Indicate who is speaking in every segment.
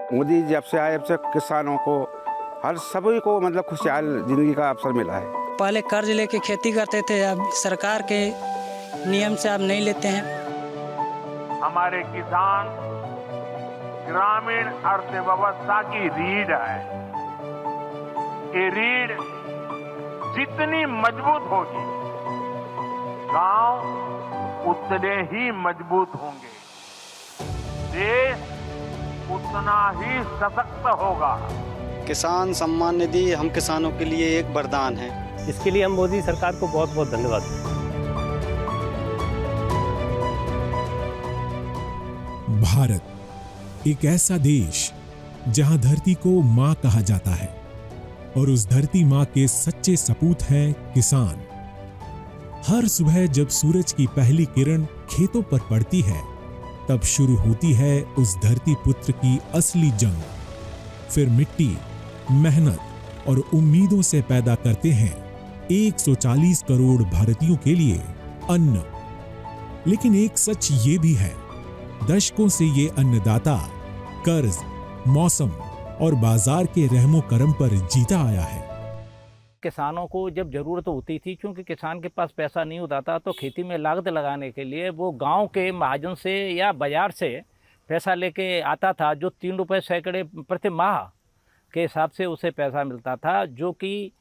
Speaker 1: मोदी जब से आए, जब से किसानों को, हर सभी को मतलब खुशहाल जिंदगी का अवसर मिला है।
Speaker 2: पहले कर्ज लेके खेती करते थे, अब सरकार के नियम से अब नहीं लेते हैं।
Speaker 3: हमारे किसान ग्रामीण अर्थव्यवस्था की रीढ़ है। ये रीढ़ जितनी मजबूत होगी, गांव उतने ही मजबूत होंगे, देश उतना ही सशक्त होगा।
Speaker 4: किसान सम्मान निधि हम किसानों के लिए एक वरदान है।
Speaker 5: इसके लिए हम मोदी सरकार को बहुत बहुत धन्यवाद देते हैं।
Speaker 6: भारत एक ऐसा देश जहां धरती को मां कहा जाता है और उस धरती मां के सच्चे सपूत हैं किसान। हर सुबह जब सूरज की पहली किरण खेतों पर पड़ती है, तब शुरू होती है उस धरती पुत्र की असली जंग। फिर मिट्टी, मेहनत और उम्मीदों से पैदा करते हैं 140 करोड़ भारतीयों के लिए अन्न। लेकिन एक सच ये भी है, दशकों से ये अन्नदाता कर्ज, मौसम और बाजार के रहमो करम पर जीता आया है।
Speaker 7: किसानों को जब ज़रूरत होती थी, क्योंकि किसान के पास पैसा नहीं होता था, तो खेती में लागत लगाने के लिए वो गांव के महाजन से या बाजार से पैसा लेके आता था, जो 3 रुपये सैकड़े प्रति माह के हिसाब से उसे पैसा मिलता था, जो कि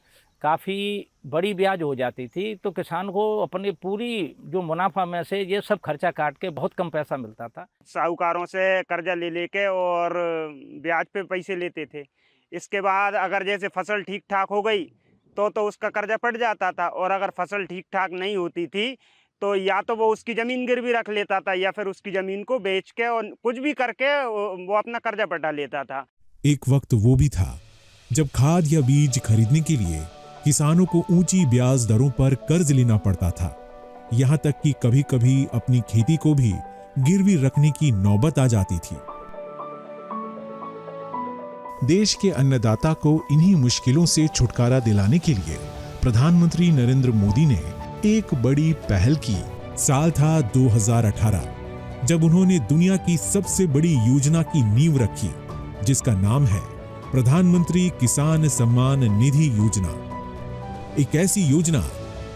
Speaker 7: काफ़ी बड़ी ब्याज हो जाती थी। तो किसान को अपनी पूरी जो मुनाफा में से ये सब खर्चा काट के बहुत कम पैसा मिलता था।
Speaker 8: साहूकारों से कर्जा ले लेके और ब्याज पे पैसे लेते थे। इसके बाद अगर जैसे फसल ठीक ठाक हो गई तो उसका कर्जा पड़ जाता था, और अगर फसल ठीक ठाक नहीं होती थी तो या तो वो उसकी ज़मीन गिरवी रख लेता था या फिर उसकी ज़मीन को बेच के और कुछ भी करके वो अपना कर्जा पटा लेता था।
Speaker 6: एक वक्त वो भी था जब खाद या बीज खरीदने के लिए किसानों को ऊंची ब्याज दरों पर कर्ज लेना पड़ता था। यहां तक कि कभी-कभी अपनी खेती को भी गिरवी रखने की नौबत आ जाती थी। देश के अन्नदाता को इन्हीं मुश्किलों से छुटकारा दिलाने के लिए प्रधानमंत्री नरेंद्र मोदी ने एक बड़ी पहल की। साल था 2018, जब उन्होंने दुनिया की सबसे बड़ी योजना की नींव रखी, जिसका नाम है प्रधानमंत्री किसान सम्मान निधि योजना। एक ऐसी योजना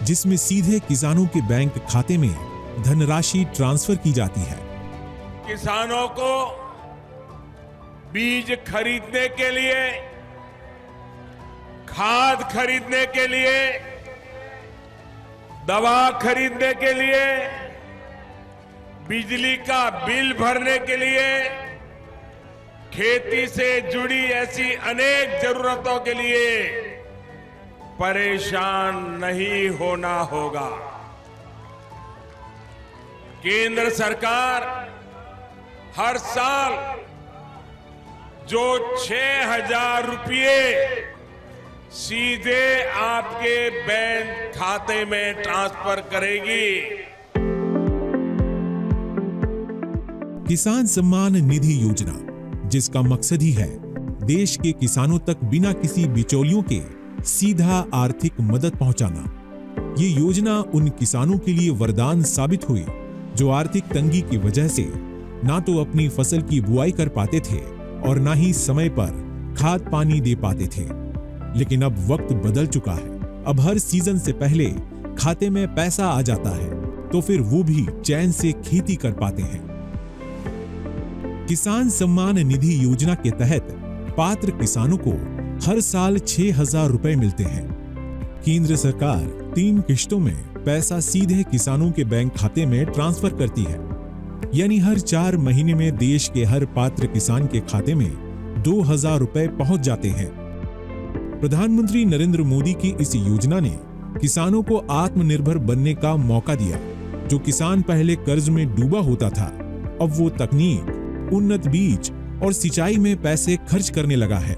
Speaker 6: जिसमें सीधे किसानों के बैंक खाते में धनराशि ट्रांसफर की जाती है।
Speaker 3: किसानों को बीज खरीदने के लिए, खाद खरीदने के लिए, दवा खरीदने के लिए, बिजली का बिल भरने के लिए, खेती से जुड़ी ऐसी अनेक जरूरतों के लिए परेशान नहीं होना होगा। केंद्र सरकार हर साल जो 6,000 रुपये सीधे आपके बैंक खाते में ट्रांसफर करेगी।
Speaker 6: किसान सम्मान निधि योजना, जिसका मकसद ही है देश के किसानों तक बिना किसी बिचौलियों के सीधा आर्थिक मदद पहुंचाना। ये योजना उन किसानों के लिए वरदान साबित हुई जो आर्थिक तंगी की वजह से ना तो अपनी फसल की बुआई कर पाते थे और ना ही समय पर खाद पानी दे पाते थे। लेकिन अब वक्त बदल चुका है। अब हर सीजन से पहले खाते में पैसा आ जाता है, तो फिर वो भी चैन से खेती कर पाते हैं। किसान सम्मान निधि योजना के तहत पात्र किसानों को हर साल 6,000 रुपए मिलते हैं। केंद्र सरकार 3 किश्तों में पैसा सीधे किसानों के बैंक खाते में ट्रांसफर करती है, यानी हर 4 महीने में देश के हर पात्र किसान के खाते में 2,000 रुपए पहुंच जाते हैं। प्रधानमंत्री नरेंद्र मोदी की इस योजना ने किसानों को आत्मनिर्भर बनने का मौका दिया। जो किसान पहले कर्ज में डूबा होता था, अब वो तकनीक, उन्नत बीज और सिंचाई में पैसे खर्च करने लगा है।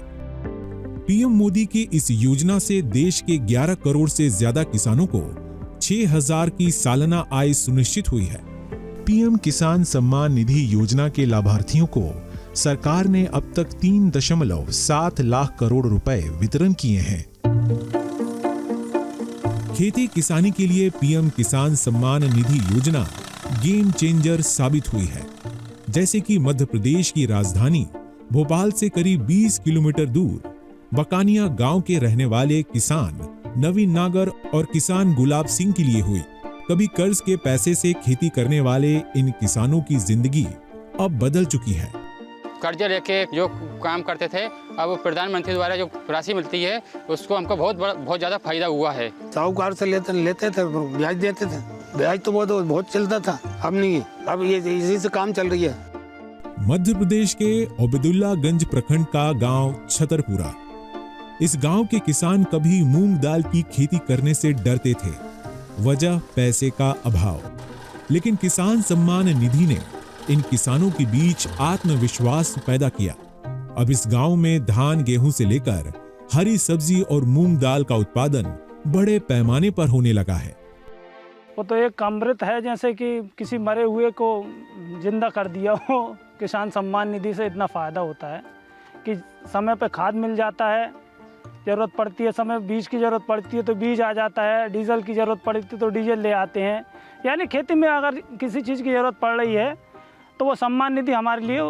Speaker 6: पीएम मोदी की इस योजना से देश के 11 करोड़ से ज्यादा किसानों को 6,000 की सालाना आय सुनिश्चित हुई है। पीएम किसान सम्मान निधि योजना के लाभार्थियों को सरकार ने अब तक 3.7 लाख करोड़ रुपए वितरण किए हैं। खेती किसानी के लिए पीएम किसान सम्मान निधि योजना गेम चेंजर साबित हुई है। जैसे कि मध्य प्रदेश की राजधानी भोपाल से करीब 20 किलोमीटर दूर बकानिया गांव के रहने वाले किसान नवीन नागर और किसान गुलाब सिंह के लिए हुई। कभी कर्ज के पैसे से खेती करने वाले इन किसानों की जिंदगी अब बदल चुकी है।
Speaker 9: कर्जा लेके जो काम करते थे, अब प्रधानमंत्री द्वारा जो राशि मिलती है उसको हमको बहुत ज़्यादा फायदा हुआ है।
Speaker 10: साहूकार से लेते थे, ब्याज देते थे, ब्याज तो बहुत चलता था, अब नहीं, अब ये इसी से काम चल रही है।
Speaker 6: मध्य प्रदेश के ओबेदुल्लागंज प्रखंड का गांव छतरपुरा। इस गांव के किसान कभी मूंग दाल की खेती करने से डरते थे, वजह पैसे का अभाव। लेकिन किसान सम्मान निधि ने इन किसानों के बीच आत्मविश्वास पैदा किया। अब इस गांव में धान, गेहूं से लेकर हरी सब्जी और मूंग दाल का उत्पादन बड़े पैमाने पर होने लगा है।
Speaker 11: वो तो एक अमृत है, जैसे कि किसी मरे हुए को जिंदा कर दिया हो। किसान सम्मान निधि से इतना फ़ायदा होता है कि समय पे खाद मिल जाता है, ज़रूरत पड़ती है समय बीज की ज़रूरत पड़ती है तो बीज आ जाता है, डीजल की ज़रूरत पड़ती है तो डीजल ले आते हैं। यानी खेती में अगर किसी चीज़ की ज़रूरत पड़ रही है तो वो सम्मान निधि हमारे लिए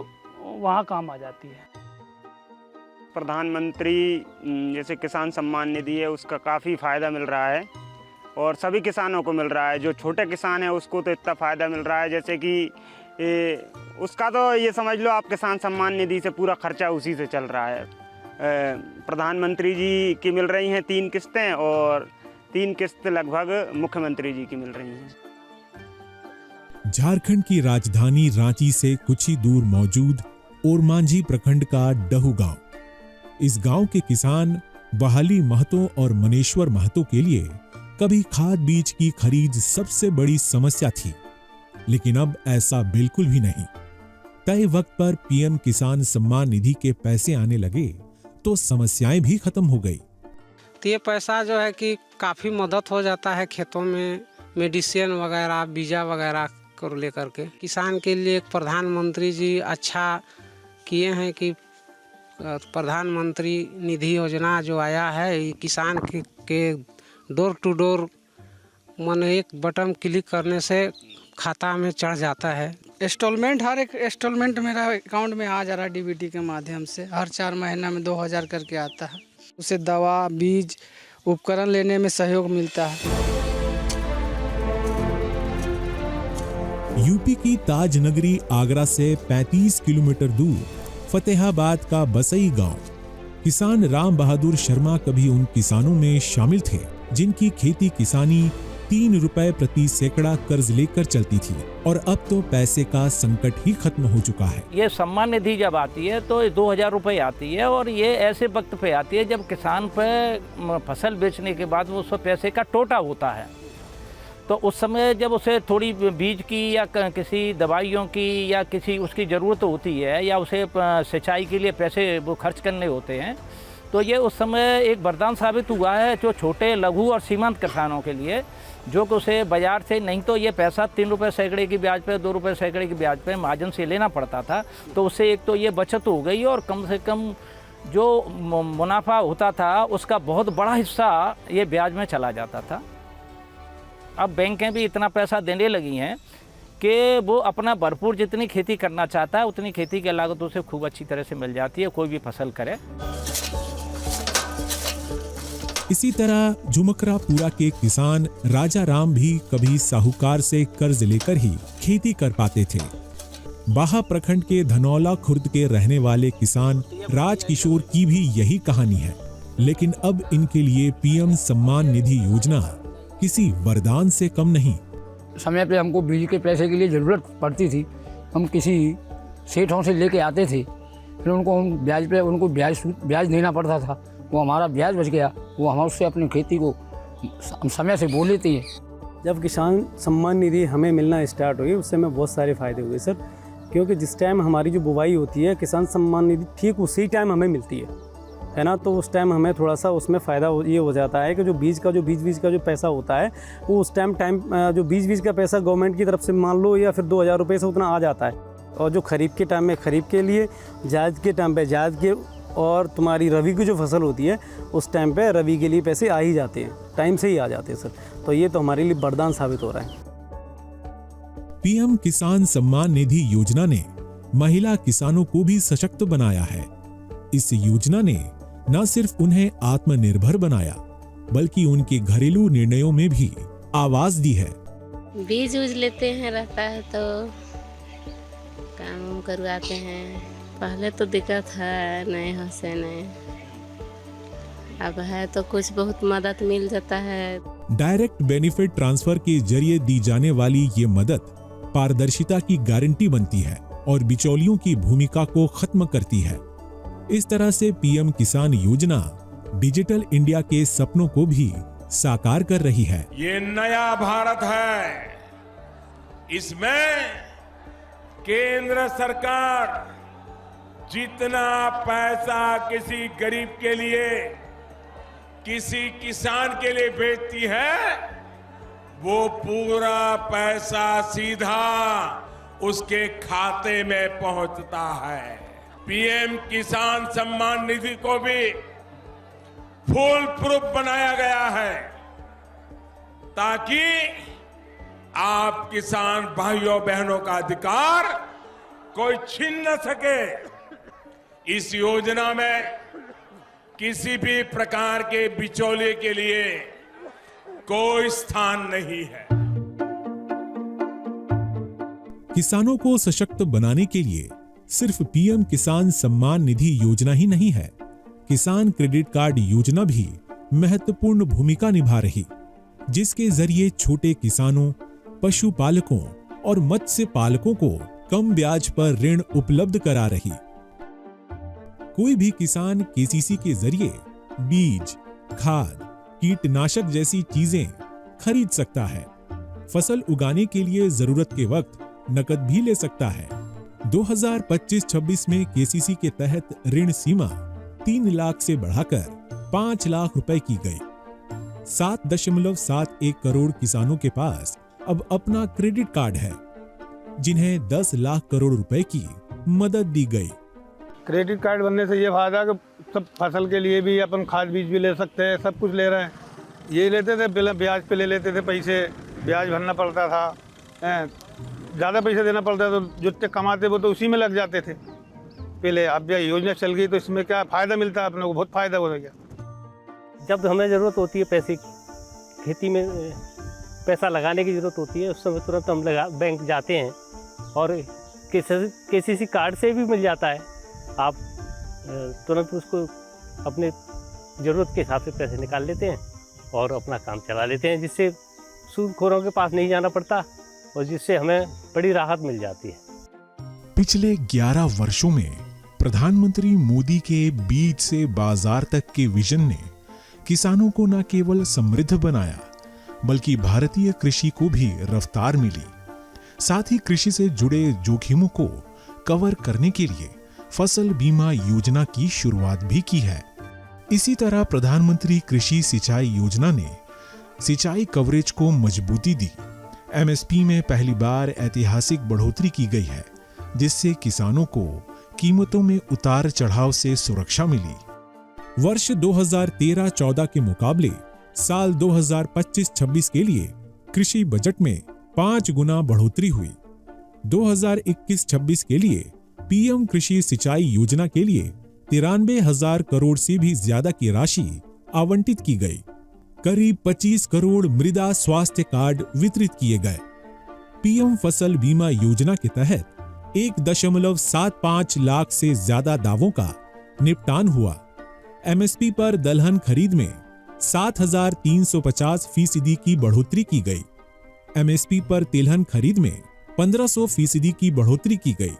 Speaker 11: वहाँ काम आ जाती है।
Speaker 8: प्रधानमंत्री जैसे किसान सम्मान निधि है उसका काफ़ी फ़ायदा मिल रहा है और सभी किसानों को मिल रहा है। जो छोटे किसान है उसको तो इतना फ़ायदा मिल रहा है जैसे कि उसका तो ये समझ लो आप किसान सम्मान निधि से पूरा खर्चा उसी से चल रहा है। प्रधानमंत्री जी की मिल रही हैं 3 किस्तें और 3 किस्त लगभग मुख्यमंत्री जी की मिल रही हैं।
Speaker 6: झारखंड की राजधानी रांची से कुछ ही दूर मौजूद ओरमांझी प्रखंड का डहू गांव। इस गांव के किसान बहाली महतो और मनेश्वर महतो के लिए कभी खाद बीज की खरीद सबसे बड़ी समस्या थी, लेकिन अब ऐसा बिल्कुल भी नहीं। तय वक्त पर पीएम किसान सम्मान निधि के पैसे आने लगे तो समस्याएं भी खत्म हो गई।
Speaker 12: तो ये पैसा जो है कि काफ़ी मदद हो जाता है खेतों में, मेडिसिन वगैरह, बीजा वगैरह को लेकर के। किसान के लिए प्रधानमंत्री जी अच्छा किए हैं कि प्रधानमंत्री निधि योजना जो आया है, किसान के डोर टू डोर माने एक बटन क्लिक करने से खाता में चढ़ जाता है।
Speaker 13: इंस्टॉलमेंट, हर एक इंस्टॉलमेंट मेरा अकाउंट में आ जा रहा है डीबीटी के माध्यम से। हर 4 महीना में 2000 करके आता है। उसे दवा, बीज, उपकरण लेने में सहयोग मिलता है।
Speaker 6: यूपी की ताज नगरी आगरा से 35 किलोमीटर दूर फतेहाबाद का बसई गांव। किसान राम बहादुर शर्मा कभी उन किसानों में शामिल थे जिनकी खेती किसानी 3 रुपए प्रति सैकड़ा कर्ज लेकर चलती थी, और अब तो पैसे का संकट ही खत्म हो चुका है।
Speaker 7: ये सम्मान निधि जब आती है तो 2000 रुपये आती है, और ये ऐसे वक्त पे आती है जब किसान पे फसल बेचने के बाद वो उसको पैसे का टोटा होता है। तो उस समय जब उसे थोड़ी बीज की या किसी दवाइयों की या किसी उसकी ज़रूरत होती है, या उसे सिंचाई के लिए पैसे वो खर्च करने होते हैं, तो ये उस समय एक वरदान साबित हुआ है जो छोटे, लघु और सीमांत किसानों के लिए, जो कि उसे बाज़ार से नहीं तो ये पैसा 3 रुपये सैकड़े की ब्याज पे, 2 रुपये सैकड़े की ब्याज पे महाजन से लेना पड़ता था। तो उससे एक तो ये बचत हो गई, और कम से कम जो मुनाफा होता था उसका बहुत बड़ा हिस्सा ये ब्याज में चला जाता था। अब बैंकें भी इतना पैसा देने लगी हैं कि वो अपना भरपूर जितनी खेती करना चाहता है उतनी खेती की लागत उसे खूब अच्छी तरह से मिल जाती है, कोई भी फसल करे।
Speaker 6: इसी तरह झुमकरापुरा के किसान राजा राम भी कभी साहूकार से कर्ज लेकर ही खेती कर पाते थे। बाहा प्रखंड के धनौला खुर्द के रहने वाले किसान राजकिशोर की भी यही कहानी है, लेकिन अब इनके लिए पीएम सम्मान निधि योजना किसी वरदान से कम नहीं।
Speaker 14: समय पे हमको बीज के पैसे के लिए ज़रूरत पड़ती थी, हम किसी सेठों से लेके आते थे, फिर उनको हम ब्याज पे उनको ब्याज देना पड़ता था। वो हमारा ब्याज बच गया, वो हम उससे अपनी खेती को समय से बो लेते हैं।
Speaker 15: जब किसान सम्मान निधि हमें मिलना स्टार्ट हुई उससे हमें बहुत सारे फ़ायदे हुए सर, क्योंकि जिस टाइम हमारी जो बुवाई होती है किसान सम्मान निधि ठीक उसी टाइम हमें मिलती है ना, तो उस टाइम हमें थोड़ा सा उसमें फ़ायदा ये हो जाता है कि जो बीज का जो पैसा होता है वो उस टाइम जो बीज का पैसा गवर्नमेंट की तरफ से मान लो या फिर 2000 रुपये से उतना आ जाता है, और जो खरीफ के टाइम में खरीफ के लिए, जायद के टाइम पे जायद के, और तुम्हारी रवि की जो फसल होती है उस टाइम पे रवि के लिए पैसे आ ही जाते हैं, टाइम से ही आ जाते हैं सर। तो ये तो हमारे लिए वरदान साबित हो रहा है।
Speaker 6: पीएम किसान सम्मान निधि योजना ने महिला किसानों को भी सशक्त बनाया है। इस योजना ने न सिर्फ उन्हें आत्मनिर्भर बनाया, बल्कि उनके घरेलू निर्णयों में भी आवाज दी है।
Speaker 16: बीज उज लेते हैं, रहता है तो काम करवाते हैं। पहले तो दिक्कत है, नहीं हो से नहीं, अब है तो कुछ बहुत मदद मिल जाता है।
Speaker 6: डायरेक्ट बेनिफिट ट्रांसफर के जरिए दी जाने वाली ये मदद पारदर्शिता की गारंटी बनती है और बिचौलियों की भूमिका को खत्म करती है। इस तरह से पीएम किसान योजना डिजिटल इंडिया के सपनों को भी साकार कर रही है।
Speaker 3: ये नया भारत है, इसमें केंद्र सरकार जितना पैसा किसी गरीब के लिए, किसी किसान के लिए भेजती है, वो पूरा पैसा सीधा उसके खाते में पहुंचता है। पीएम किसान सम्मान निधि को भी फुल प्रूफ बनाया गया है ताकि आप किसान भाइयों बहनों का अधिकार कोई छीन न सके। इस योजना में किसी भी प्रकार के बिचौलिए के लिए कोई स्थान नहीं है।
Speaker 6: किसानों को सशक्त बनाने के लिए सिर्फ पीएम किसान सम्मान निधि योजना ही नहीं है, किसान क्रेडिट कार्ड योजना भी महत्वपूर्ण भूमिका निभा रही, जिसके जरिए छोटे किसानों, पशुपालकों और मत्स्य पालकों को कम ब्याज पर ऋण उपलब्ध करा रही। कोई भी किसान केसीसी के जरिए बीज, खाद, कीटनाशक जैसी चीजें खरीद सकता है। फसल उगाने के लिए जरूरत के वक्त नकद भी ले सकता है। 2025-26 में केसीसी के तहत ऋण सीमा 3 लाख से बढ़ाकर 5 लाख रुपए की गई। 7.71 करोड़ किसानों के पास अब अपना क्रेडिट कार्ड है, जिन्हें 10 लाख करोड़ रुपए की मदद दी गई।
Speaker 10: क्रेडिट कार्ड बनने से ये फायदा कि सब फसल के लिए भी अपन खाद बीज भी ले सकते हैं, सब कुछ ले रहे हैं। ये लेते थे पहले ब्याज पे ले लेते थे, पैसे ब्याज भरना पड़ता था, ज़्यादा पैसे देना पड़ता था, तो जितने कमाते वो तो उसी में लग जाते थे पहले। अब यह योजना चल गई तो इसमें क्या फ़ायदा मिलता है, अपने को बहुत फ़ायदा हो गया।
Speaker 5: जब हमें ज़रूरत होती है पैसे की, खेती में पैसा लगाने की ज़रूरत होती है, उस समय तुरंत हम बैंक जाते हैं और केसीसी कार्ड से भी मिल जाता है। आप तुरंत उसको अपने ज़रूरत के हिसाब से पैसे निकाल लेते हैं और अपना काम चला लेते हैं, जिससे सूदखोरों के पास नहीं जाना पड़ता और जिससे हमें बड़ी राहत मिल जाती है।
Speaker 6: पिछले 11 वर्षों में प्रधानमंत्री मोदी के बीज से बाजार तक के विजन ने किसानों को न केवल समृद्ध बनाया, बल्कि भारतीय कृषि को भी रफ्तार मिली। साथ ही कृषि से जुड़े जोखिमों को कवर करने के लिए फसल बीमा योजना की शुरुआत भी की है। इसी तरह प्रधानमंत्री कृषि सिंचाई योजना ने सिंचाई कवरेज को मजबूती दी। एमएसपी में पहली बार ऐतिहासिक बढ़ोतरी की गई है, जिससे किसानों को कीमतों में उतार चढ़ाव से सुरक्षा मिली। वर्ष 2013-14 के मुकाबले साल 2025-26 के लिए कृषि बजट में 5 गुना बढ़ोतरी हुई। 2021-26 के लिए पीएम कृषि सिंचाई योजना के लिए 93,000 करोड़ से भी ज्यादा की राशि आवंटित की गई। करीब 25 करोड़ मृदा स्वास्थ्य कार्ड वितरित किए गए। पीएम फसल बीमा योजना के तहत 1.75 लाख से ज्यादा दावों का निपटान हुआ। एमएसपी पर दलहन खरीद में 7,350% की बढ़ोतरी की गई। एमएसपी पर तिलहन खरीद में 1,500% की बढ़ोतरी की गई।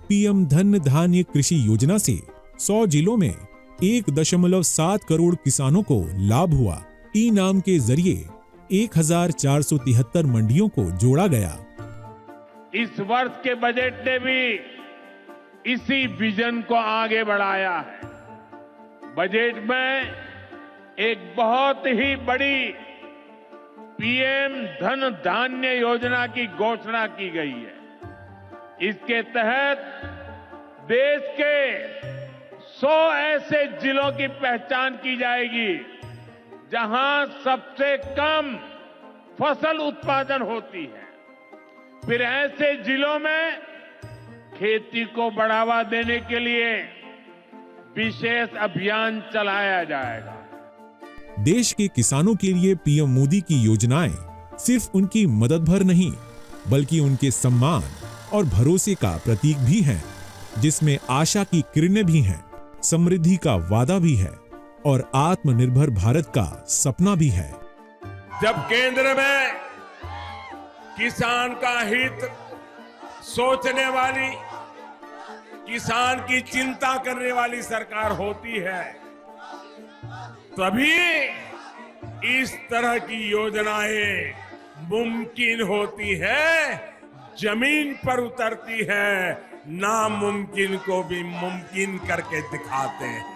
Speaker 6: पीएम धन धान्य कृषि योजना से 100 जिलों में 1.7 करोड़ किसानों को लाभ हुआ। ई नाम के जरिए 1,473 मंडियों को जोड़ा गया।
Speaker 3: इस वर्ष के बजट ने भी इसी विजन को आगे बढ़ाया है। बजट में एक बहुत ही बड़ी पीएम धन धान्य योजना की घोषणा की गई है। इसके तहत देश के 100 ऐसे जिलों की पहचान की जाएगी जहां सबसे कम फसल उत्पादन होती है। फिर ऐसे जिलों में खेती को बढ़ावा देने के लिए विशेष अभियान चलाया जाएगा।
Speaker 6: देश के किसानों के लिए पीएम मोदी की योजनाएं सिर्फ उनकी मदद भर नहीं, बल्कि उनके सम्मान और भरोसे का प्रतीक भी हैं, जिसमें आशा की किरणें भी हैं, समृद्धि का वादा भी है और आत्मनिर्भर भारत का सपना भी है।
Speaker 3: जब केंद्र में किसान का हित सोचने वाली, किसान की चिंता करने वाली सरकार होती है, तभी इस तरह की योजनाएं मुमकिन होती है, जमीन पर उतरती है, नामुमकिन को भी मुमकिन करके दिखाते हैं।